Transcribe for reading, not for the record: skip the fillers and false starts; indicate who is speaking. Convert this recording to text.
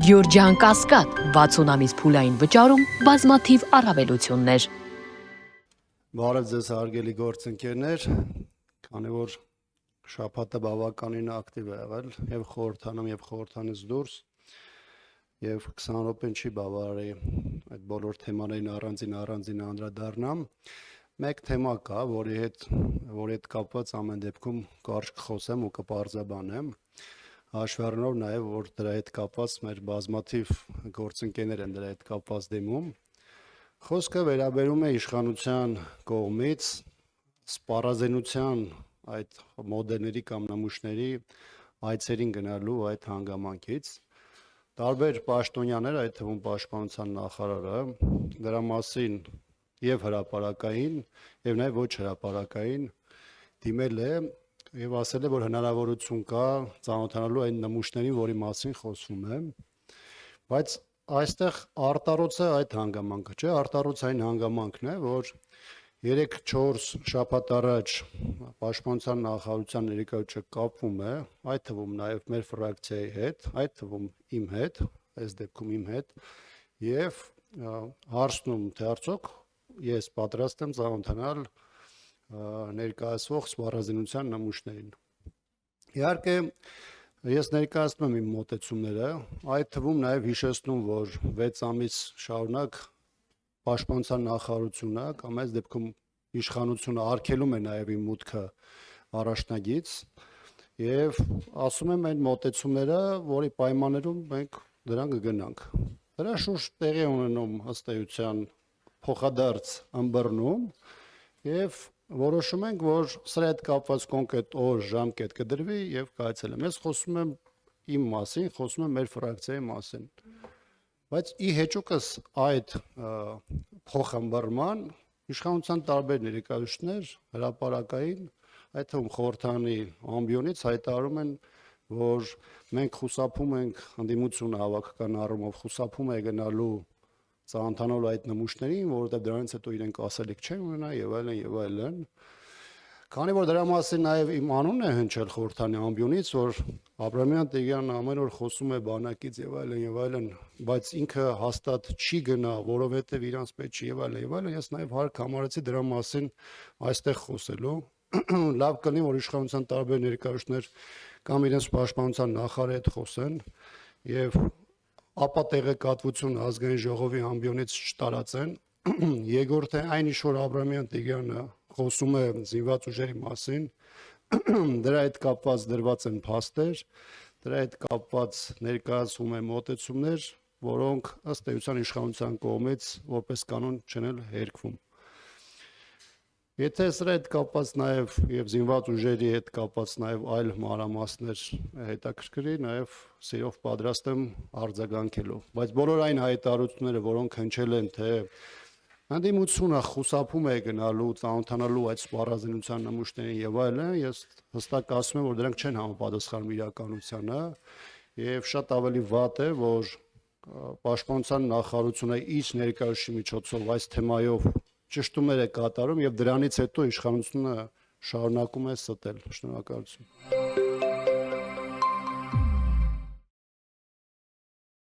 Speaker 1: Գյորջյան Կասկադ 60 ամիս փուլային վճարում բազմաթիվ առավելություններ։
Speaker 2: Բարև ձեզ հարգելի գործընկերներ, քանի որ շաբաթը բավականին ակտիվ է եղել եւ խորհրդանում եւ խորհրդանից դուրս եւ 20 րոպեն չի բավարարի այդ բոլոր թեմաներին առանձին անդրադառնամ։ Մեկ թեմա կա, որի հետ կապված ամեն դեպքում կարճ կխոսեմ ու կպարզաբանեմ։ Հաշվի առնելով նաև, որ դրա հետ կապված մեր բազմաթիվ գործընկերներ են դրա հետ կապված դիմում։ Խոսքը վերաբերում է իշխանության կողմից սպառազինության այդ մոդելների կամ նմուշների այցերին գնալու այդ հանգամանքից։ Տարբեր պաշտոնյաներ, այդ թվում պաշտպանության նախարարը, դրա մասին եւ հրապարակային, եւ նաեւ ոչ հրապարակային դիմել է եւ ասել է, որ հնարավորություն կա ծանոթանալու այն նմուշներին, որի մասին խոսվում է, բայց այստեղ արտառոցը այդ հանգամանքը չէ, արտառոցը այն հանգամանքն է, որ 3-4 շաբաթ առաջ պաշտպանության նախարարության ներկայացուցիչը կապվում է, այդ թվում նաեւ մեր ֆրակցիայի հետ, այդ թվում իմ հետ, այս դեպքում իմ հետ, եւ հարցնում թե արդյոք ես պատրաստ եմ ծանոթանալ ներկայացվող սպառազինության նմուշներին։ Իհարկե, ես ներկայացնում եմ իմ մոտեցումները, այդ թվում նաև հիշեցնում, որ 6 ամիս շարունակ պաշտպանության նախարարությունը կամ այս դեպքում իշխանությունը արգելում է նաև իմ մուտքը առաջնագից եւ ասում եմ այն մոտեցումները, որի պայմաններում մենք դրան կգնանք։ Դրա շուրջ տեղի ունենում ըստ էության փոխադարձ ըմբռնում եւ որոշում ենք, որ սրա հետ կապված կոնկրետ օր, ժամկետ կդրվի եւ կայացել եմ։ Ես խոսում եմ իմ մասին, խոսում եմ մեր ֆրակցիայի մասին։ Բայց ի հեճուկս այդ փոխըմբռնման իշխանության տարբեր ներկայացուցիչներ հրապարակային, այդ թվում խորհրդանի ամբիոնից հայտարարում են, որ մենք խուսափում ենք ընդդիմությունը հավաքական առումով խուսափում է գնալու ծանոթանալու այդ նմուշներին, որովհետև դրանից հետո իրենք ասելիք չեն ունենա եւ այլն եւ այլն։ Քանի որ դրա մասին նաեւ իմ անունն է հնչել խորհրդանի ամբիոնից, որ Աբրահամյան Տերյանը ամեն օր խոսում է բանակից եւ այլն, բայց ինքը հաստատ չի գնա, որովհետեւ իրանց պետք չի եւ այլն, ես նաեւ հարկ համարեցի դրա մասին այստեղ խոսելու։ Լավ կլինի, որ իշխանության տարբեր ներկայացուցիչներ կամ իրենց պաշտպանության նախարարի հետ խոսեն եւ ապա տեղեկատվություն ազգային ժողովի ամբիոնից չտարածեն։ Երկրորդը այն ինչ որ Աբրահամյան Տերյանը խոսում է զինված ուժերի մասին, դրա հետ կապված դրված են փաստեր, դրա հետ կապված ներկայացում են մոտեցումներ, որոնք ըստ էության իշխանության կողմից որպես կանոն չեն էլ հերքվում։ Եթե սրա հետ կապված նաև եւ զինված ուժերի հետ կապված նաև այլ մանրամասներ հետաքրքրի, նաև սիրով պատրաստ եմ արձագանքելու։ Բայց բոլոր այն հայտարարությունները, որոնք հնչել են, թե ընդդիմությունը խուսափում է գնալու, ծանոթանալու այդ սպառազինության նմուշներին եւ այլն, ես հստակ ասում եմ, որ դրանք չեն համապատասխանում իրականությանը եւ շատ ավելի վատ է, որ պաշտպանության նախարարությունը իր ներկայացուցիչի միջոցով այս թեմայով ճշտումներ է կատարում եւ դրանից հետո իշխանությունը շարունակում է ստել։ Շնորհակալություն։